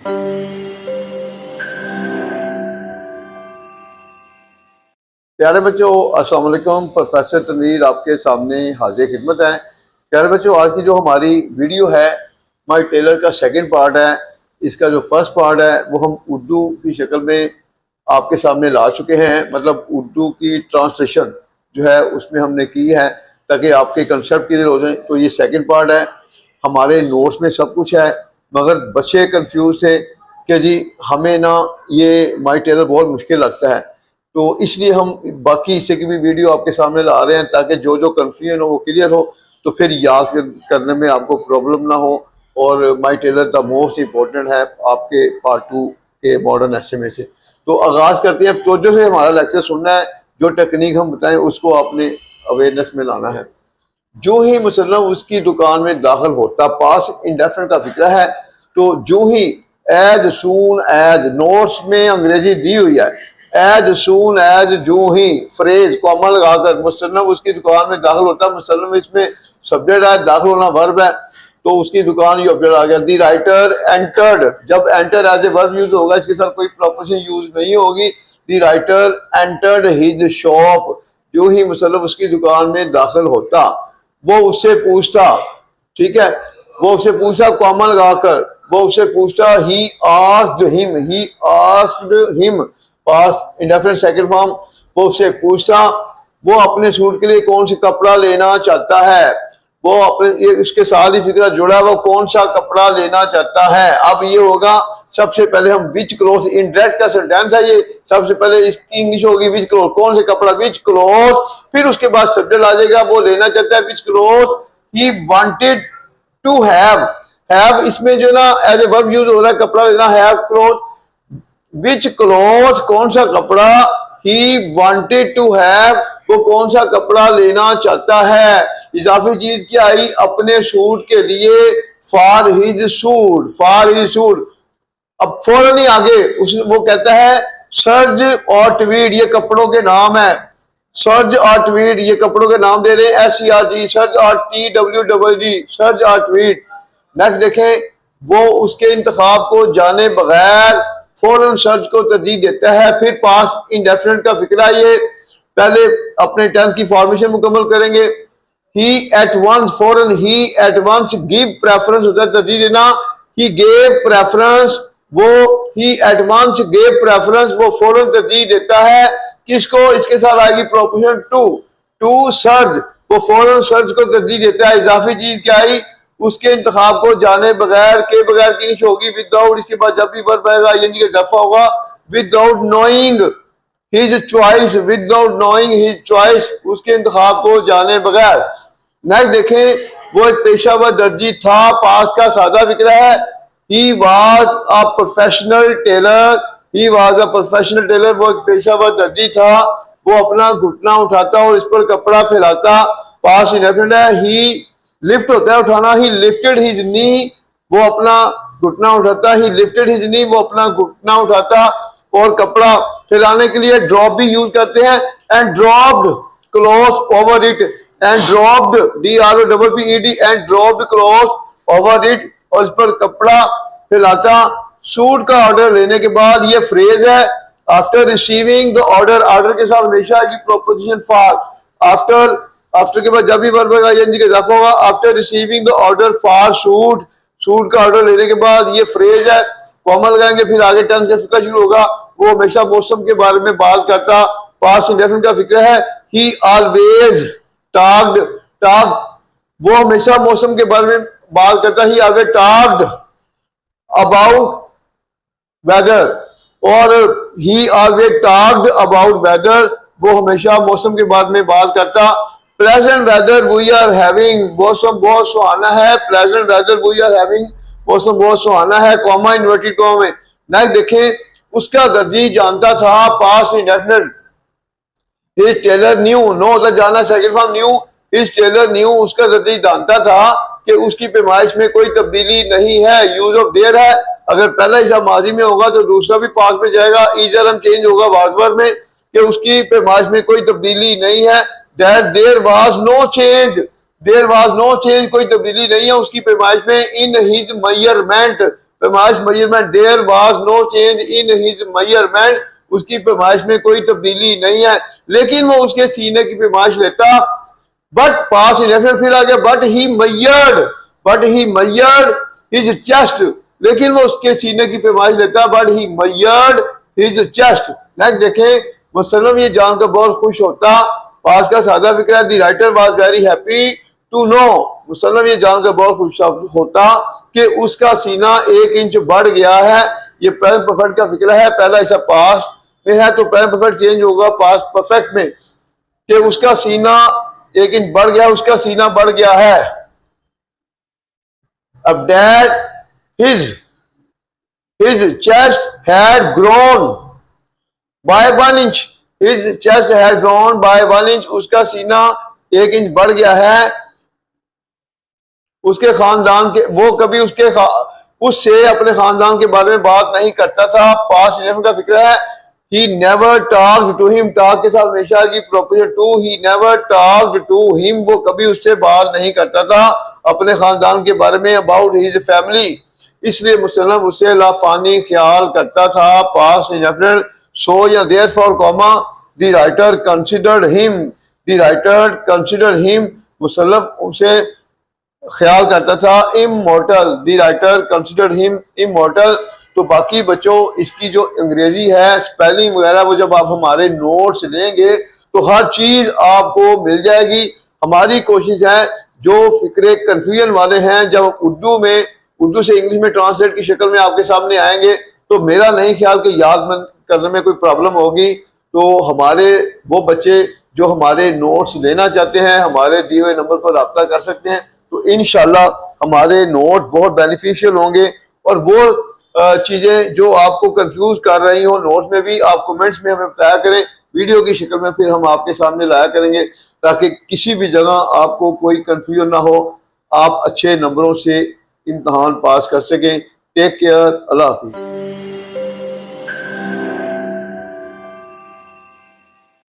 प्यारे बच्चों, अस्सलाम वालेकुम। प्रोफेसर तनवीर आपके सामने हाजिर खिदमत है। प्यारे बच्चों, आज की जो हमारी वीडियो है माई टेलर का सेकंड पार्ट है। इसका जो फर्स्ट पार्ट है वो हम उर्दू की शक्ल में आपके सामने ला चुके हैं, मतलब उर्दू की ट्रांसलेशन जो है उसमें हमने की है ताकि आपके कंसेप्ट क्लियर हो जाए। तो ये सेकंड पार्ट है, हमारे नोट्स में सब कुछ है, मगर बच्चे कंफ्यूज थे कि जी हमें ना ये माई टेलर बहुत मुश्किल लगता है, तो इसलिए हम बाकी हिस्से की भी वीडियो आपके सामने ला रहे हैं ताकि जो जो कन्फ्यूजन हो वो क्लियर हो, तो फिर याद करने में आपको प्रॉब्लम ना हो। और माई टेलर द मोस्ट इम्पोर्टेंट है आपके पार्ट 2 के मॉडर्न ऐसे में से। तो आगाज़ करते हैं। तवज्जो से हमारा लेक्चर सुनना है, जो टेक्निक हम बताएं उसको आपने अवेयरनेस में लाना है। जो ही मुसल्लम उसकी दुकान में दाखिल होता, पास इंडेफिनिट का फिक्र है, तो जो ही एज सून एज, नोट्स में अंग्रेजी दी हुई है, एज सून एज, जो ही फ्रेज कॉमा लगाकर मुसल्लम उसकी दुकान में दाखिल होता है। मुसल्लम इसमें सब्जेक्ट है, दाखिल होना वर्ब है, तो उसकी दुकान ये ऑब्जेक्ट आ गया। दी राइटर एंटर्ड, जब enter as a verb use होगा, इसके साथ कोई प्रपोजिशन यूज नहीं होगी। The writer entered his shop, जो ही मुसल्लम उसकी दुकान में दाखिल होता, वो उससे पूछता, ठीक है, वो उससे पूछता कॉमा लगाकर, वो उससे पूछता he asked him, he asked him, pass indefinite second form, वो उससे पूछता वो अपने सूट के लिए कौन सा कपड़ा लेना चाहता है, वो अपने ये उसके साथ ही फिक्र जुड़ा, वो कौन सा कपड़ा लेना चाहता है। अब ये होगा, सबसे पहले हम विच क्लोथ, इनडायरेक्ट का सेंटेंस है ये, सबसे पहले इसकी इंग्लिश होगी विच क्लोथ, कौन से कपड़ा, विच क्लोथ, फिर उसके बाद सब्जेक्ट आ जाएगा, वो लेना चाहता है, which cloth he wanted to have इसमें जो ना एज ए वर्ब यूज हो रहा है, कपड़ा लेना, हैव क्लोथ, विच क्लोथ कौन सा कपड़ा, ही वांटेड टू हैव वो कौन सा कपड़ा लेना चाहता है। इजाफी चीज क्या आई, अपने सूट के लिए, for his suit, for his suit. अब फौरन ही आगे वो कहता है सर्ज और ट्वीड, ये कपड़ों के नाम है, सर्ज और ट्वीड ये कपड़ों के नाम दे रहे हैं, SERG, सर्ज और TWD, सर्ज और ट्वीड। नेक्स्ट देखें, वो उसके इंतखाब को जाने बगैर फौरन सर्च को तरजीह देता है। फिर पास इंडेफिनिट का फिक्रा, ये पहले अपने टेंस की फॉर्मेशन मुकम्मल करेंगे। ही एट वंस, फौरन, ही एट वंस, गिव प्रेफरेंस होता है तरजीह देना, ही गेव प्रेफरेंस, वो ही एट वंस गेव प्रेफरेंस, वो फौरन तरजीह देता है किसको, इसके साथ आएगी प्रोपोजिशन टू सर्च, वो फौरन सर्च को तरजीह देता है। इजाफी चीज क्या आई, उसके इंतखाब को जाने बगैर, के बगैर की निश होगी, विदाउट, इसके बाद जब भी वर्ब आएगा यानी कि दफा होगा, without knowing his choice, without knowing his choice, उसके इंतखाब को जाने बगैर। नेक्स्ट देखें, वो एक पेशावर दर्जी था, पास का सादा फिक्रा है, he was a professional tailor, he was a professional tailor, वो एक पेशावर दर्जी था, वो अपना घुटना उठाता और इस पर कपड़ा फैलाता, पास इंडेफिनिट है। ही लिफ्ट होता है उठाना, ही लिफ्टेड हिज नी, वो अपना घुटना उठाता, ही लिफ्टेड हिज नी, वो अपना घुटना उठाता और कपड़ा फैलाने के लिए ड्रॉप भी यूज करते हैं, and dropped cloth over it, and dropped, DROPPED, and dropped cloth over it, और इस पर कपड़ा फैलाता। सूट का ऑर्डर लेने के बाद ये फ्रेज है, after receiving the order, order के साथ हमेशा आएगी प्रोपोजिशन फॉर, आफ्टर के बाद जब भी वर्ब आएगा यानी कि इजाफा होगा, after receiving the order for suit, suit का ऑर्डर लेने के बाद ये फ्रेज है, कॉमा लगाएंगे, फिर आगे टेंस का फिक्र शुरू होगा। वो हमेशा मौसम के बारे में बात करता, पास्ट इंडेफिनिट का फिक्र है, ही ऑलवेज टॉक्ड, वो हमेशा मौसम के बारे में बात करता, he always talked about weather, और he always talked about weather, वो हमेशा मौसम के बारे में बात करता। Pleasant weather we are having, मौसम बहुत सुहाना है, pleasant weather we are having, मौसम बहुत सुहाना है, कॉमा इन्वर्टेड कॉमा में। नेक्स्ट देखें, उसका दर्जी जानता था, past indefinite, his tailor knew, know होता जाना, second form knew, his tailor knew, उसका दर्जी जानता था कि उसकी पैमाइश में कोई तब्दीली नहीं है, यूज ऑफ देयर है, अगर पहला हिस्सा माजी में होगा तो दूसरा भी पास में जाएगा, ईजर हम चेंज होगा वाजवर में कि उसकी पैमाइश में कोई तब्दीली नहीं है। That there was no change, there was no change, कोई तब्दीली नहीं है उसकी पैमाइश में, इन हिज मेजरमेंट, पैमाइश measurement, there was no change in his measurement, उसकी पैमाइश में कोई तब्दीली नहीं है, लेकिन वो उसके सीने की पैमाइश लेता। बट पास इंडेफिनिट फिर आ गया, बट ही मयर्ड हिज चेस्ट, लेकिन वो उसके सीने की पैमाइश लेता, but he मयर्ड his chest. Next देखें, मुसलम ये जानकर बहुत खुश होता, पास का सादा फिक्र है, the writer was very happy to know, मुसलम ये जानकर बहुत खुश होता कि उसका सीना 1 इंच बढ़ गया है। ये प्रेजेंट परफेक्ट का फिक्र है, पहला हिस्सा पास में है तो प्रेजेंट परफेक्ट चेंज होगा पास परफेक्ट में, कि उसका सीना 1 इंच बढ़ गया, उसका सीना बढ़ गया है। अब that his chest had grown by 1 inch, his chest had grown by 1 inch, उसका सीना 1 इंच बढ़ गया है। उसके खानदान के, वो कभी उससे अपने खानदान के बारे में बात नहीं करता था। पास का फिक्र है, he never talked to him, talk के साथ हमेशा की preposition to, he never talked to him, वो कभी उससे बात नहीं करता था अपने खानदान के बारे में, about his family, इसलिए मुसलम उससे लाफानी ख्याल करता था। पास इंडेफिनिट, सो या therefore comma, the writer considered him, मुसलम उसे ख्याल करता था immortal, the writer considered him immortal. तो बाकी बच्चों इसकी जो अंग्रेजी है स्पेलिंग वगैरह वो जब आप हमारे नोट्स लेंगे तो हर चीज आपको मिल जाएगी। हमारी कोशिश है जो फिक्रे कंफ्यूजन वाले हैं, जब उर्दू से इंग्लिश में ट्रांसलेट की शक्ल में आपके सामने आएंगे तो मेरा नहीं ख्याल कि याद करने में कोई प्रॉब्लम होगी। तो हमारे वो बच्चे जो हमारे नोट्स लेना चाहते हैं हमारे दिए हुए नंबर पर रब्ता कर सकते हैं, तो इंशाल्लाह हमारे नोट बहुत बेनिफिशियल होंगे। और वो चीजें जो आपको कंफ्यूज कर रही हो नोट्स में भी आप कमेंट्स में हमें बताया करें, वीडियो की शक्ल में फिर हम आपके सामने लाया करेंगे ताकि किसी भी जगह आपको कोई कंफ्यूजन ना हो, आप अच्छे नंबरों से इम्तहान पास कर सकें। टेक केयर, अल्लाह हाफिज़।